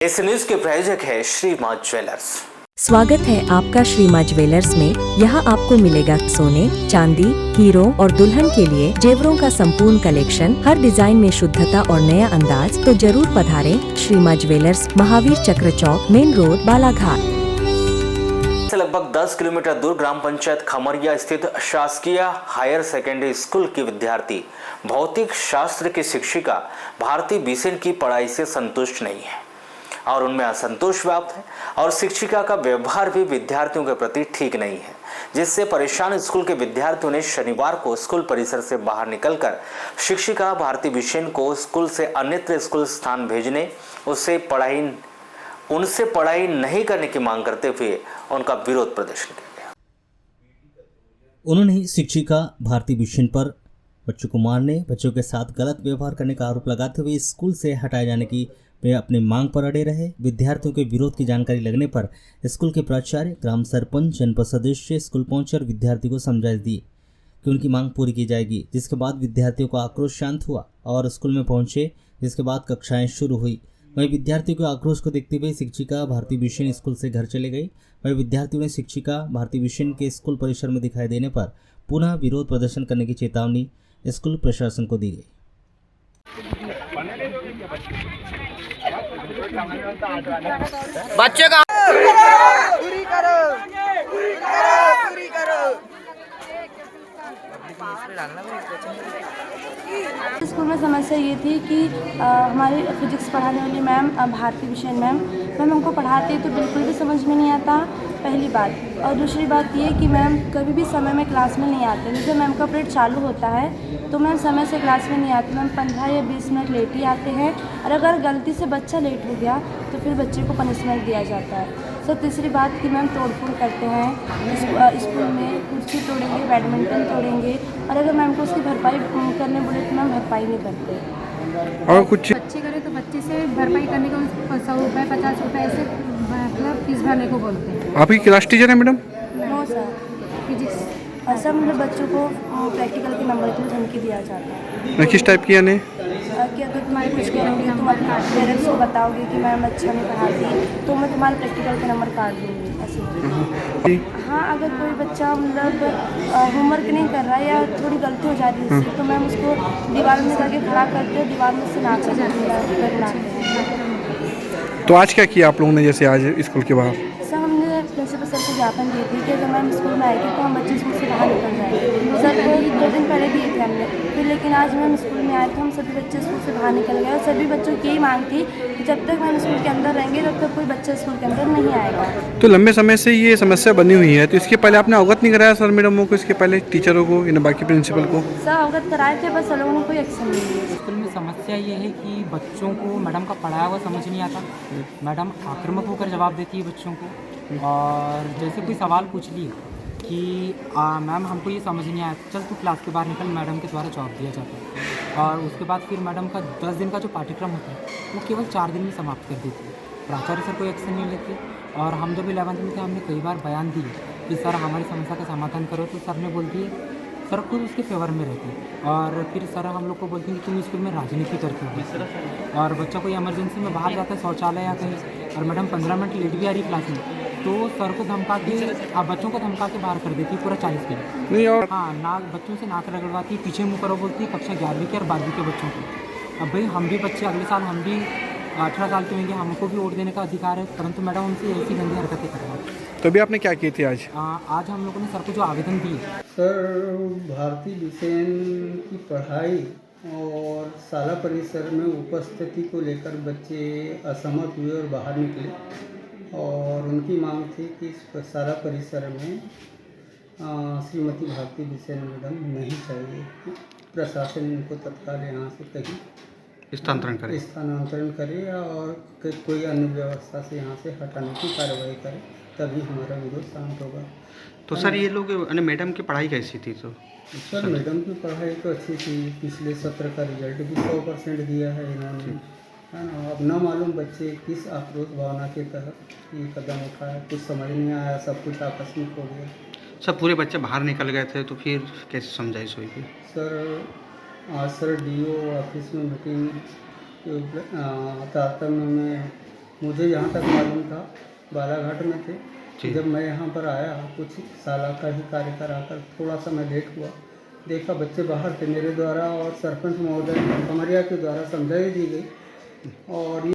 इस न्यूज के प्रायोजक है श्री मां ज्वेलर्स। स्वागत है आपका श्री मां ज्वेलर्स में। यहाँ आपको मिलेगा सोने, चांदी, हीरो और दुल्हन के लिए जेवरों का संपूर्ण कलेक्शन, हर डिजाइन में शुद्धता और नया अंदाज। तो जरूर पधारें श्री मां ज्वेलर्स, महावीर चक्र चौक, मेन रोड, बालाघाट से लगभग 10 किलोमीटर दूर ग्राम पंचायत खमरिया स्थित शासकीय हायर सेकेंडरी स्कूल की विद्यार्थी भौतिक शास्त्र की शिक्षिका भारती बिसेन की पढ़ाई से संतुष्ट नहीं है और उनमें असंतोष व्याप्त है और शिक्षिका का व्यवहार भी विद्यार्थियों के प्रति ठीक नहीं है, जिससे परेशान स्कूल के विद्यार्थियों ने शनिवार को स्कूल परिसर से बाहर निकलकर शिक्षिका भारती बिसेन को स्कूल से अन्यत्र स्कूल स्थान भेजने, उनसे पढ़ाई नहीं करने की मांग करते हुए उनका विरोध प्रदर्शन किया गया। उन्होंने शिक्षिका भारती बिसेन पर बच्चों को मारने, बच्चों के साथ गलत व्यवहार करने का आरोप लगाते हुए स्कूल से हटाए जाने की वे अपनी मांग पर अड़े रहे। विद्यार्थियों के विरोध की जानकारी लगने पर स्कूल के प्राचार्य, ग्राम सरपंच, जनपद सदस्य स्कूल पहुंचे और विद्यार्थी को समझाइश दी कि उनकी मांग पूरी की जाएगी, जिसके बाद विद्यार्थियों का आक्रोश शांत हुआ और स्कूल में पहुंचे, जिसके बाद कक्षाएं शुरू हुई। वहीं विद्यार्थियों के आक्रोश को देखते हुए शिक्षिका भारती बिसेन स्कूल से घर चले गई। वहीं विद्यार्थियों ने शिक्षिका भारती बिसेन के स्कूल परिसर में दिखाई देने पर पुनः विरोध प्रदर्शन करने की चेतावनी स्कूल प्रशासन को दी गई। बच्चे का पूरी करो, पूरी करो, पूरी करो। स्कूल में समस्या ये थी कि हमारी फिजिक्स पढ़ाने वाली मैम भारती बिसेन मैम हमको पढ़ाती तो बिल्कुल भी समझ में नहीं आता, पहली बात। और दूसरी बात ये कि मैम कभी भी समय में क्लास में नहीं आते। जैसे मैम का पीरियड चालू होता है तो मैम समय से क्लास में नहीं आती, मैम 15 या 20 मिनट लेट ही आते हैं। और अगर गलती से बच्चा लेट हो गया तो फिर बच्चे को पनिशमेंट दिया जाता है। सर तीसरी बात कि मैम तोड़फोड़ करते हैं स्कूल में, कुर्सी तोड़ेंगे, बैडमिंटन तोड़ेंगे और अगर मैम को उसकी भरपाई करने बोले तो मैम भरपाई नहीं करते। और कुछ बच्चे करे तो बच्चे से भरपाई करने को 100 रुपये 50 रुपये ऐसे मतलब फीस भरने को बोलते हैं। आपकी क्लास टीचर है मैडम? नो सर, फिजिक्स और सब मतलब बच्चों को प्रैक्टिकल के नंबर के लिए धमकी दिया जाता है किस टाइप की यानी? कि अगर तुम्हारे कुछ करोगे तुम अपने पेरेंट्स को बताओगे कि मैम अच्छा नहीं पढ़ाती तो मैं तुम्हारे प्रैक्टिकल के नंबर काट दूँगी, ऐसे। हाँ, अगर कोई बच्चा मतलब होमवर्क नहीं कर रहा है या थोड़ी गलती हो जाती है उससे तो मैम उसको दीवार में जाके खड़ा करते हो, दीवार में से नाच जाते हैं। तो आज क्या किया आप लोगों ने, जैसे आज स्कूल के बाहर? सर हमने प्रिंसिपल सर को ज्ञापन दी थी कि अगर मैम स्कूल में आएगी तो हम बच्चे स्कूल से बाहर निकल जाएंगे। सर को 2 दिन पहले दिए थे हमने फिर, लेकिन आज मैम स्कूल में आए तो हम सभी बच्चे स्कूल से बाहर निकल गए। और सभी बच्चों की यही मांग थी कि जब तक मैम स्कूल के अंदर रहेंगे तब तक कोई बच्चा स्कूल के अंदर नहीं आएगा। तो लंबे समय से ये समस्या बनी हुई है, तो इसके पहले आपने अवगत नहीं कराया सर मैडमों को, इसके पहले टीचरों को, इन बाकी प्रिंसिपल को? सर अवगत कराए थे, बस लोगों ने कोई एक्शन नहीं लिया। स्कूल में समस्या ये है कि बच्चों को मैडम का पढ़ाया हुआ समझ नहीं आता। मैडम आक्रामक होकर जवाब देती है बच्चों को, और जैसे कोई सवाल पूछ लिए कि मैम हमको ये समझ नहीं आया, चल तू क्लास के बाहर निकल, मैडम के द्वारा जवाब दिया जाता है। और उसके बाद फिर मैडम का 10 दिन का जो पाठ्यक्रम होता है वो केवल 4 दिन में समाप्त कर देती है। प्राचार्य सर कोई एक्शन नहीं लेते। और हम जब 11th में थे हमने कई बार बयान दिए कि सर हमारी समस्या का समाधान करो, तो सर ने बोल दिए, सर खुद उसके फेवर में रहते हैं। और फिर सर हम लोग को बोलते हैं कि तुम स्कूल में राजनीति करते हो। और बच्चा कोई इमरजेंसी में बाहर जाता है शौचालय या कहीं, और मैडम 15 मिनट लेट भी आ रही क्लास में, तो सर को धमका के बच्चों को धमका के बाहर कर देती है पूरा 40 मिनट नहीं। और हाँ, नाक बच्चों से नाक रगड़वाती, पीछे मुँह करो बोलती है कक्षा 11वीं के और 12वीं के बच्चों को। अब भाई हम भी बच्चे, अगले साल हम भी 18 साल के होंगे, हमको भी वोट देने का अधिकार है, परंतु मैडम उनसे ऐसी गंदी हरकतें कर रही है। तो अभी आपने क्या किए थे आज? आज हम लोगों ने सर को जो आवेदन दिए। सर भारती बिसेन की पढ़ाई और शाला परिसर में उपस्थिति को लेकर बच्चे असहमत हुए और बाहर निकले, और उनकी मांग थी कि इस शाला परिसर में श्रीमती भारती बिसेन मैडम नहीं चाहिए, प्रशासन इनको तत्काल यहाँ से कहीं स्थानांतरण करे और कोई अन्य व्यवस्था से यहाँ से हटाने की कार्रवाई करे, तभी हमारा विरोध शांत होगा। तो सर ये लोग मैडम की पढ़ाई कैसी थी? तो सर मैडम की पढ़ाई तो अच्छी थी, पिछले सत्र का रिजल्ट भी 100% दिया है इन्होंने, है ना। अब न मालूम बच्चे किस आक्रोश भावना के तहत ये कदम उठाया, कुछ समझ नहीं आया, सब कुछ आकस्मिक हो गया। सर पूरे बच्चे बाहर निकल गए थे, तो फिर कैसे समझाइश हुई थी? सर आज सर DO ऑफिस में मीटिंग तारतम्य में मुझे जहाँ तक मालूम था बालाघाट में थे। जब मैं यहाँ पर आया कुछ साल का ही कार्य कराकर थोड़ा सा मैं लेट हुआ, देखा बच्चे बाहर थे। मेरे द्वारा और सरपंच महोदय खमरिया के द्वारा समझाई दी गई और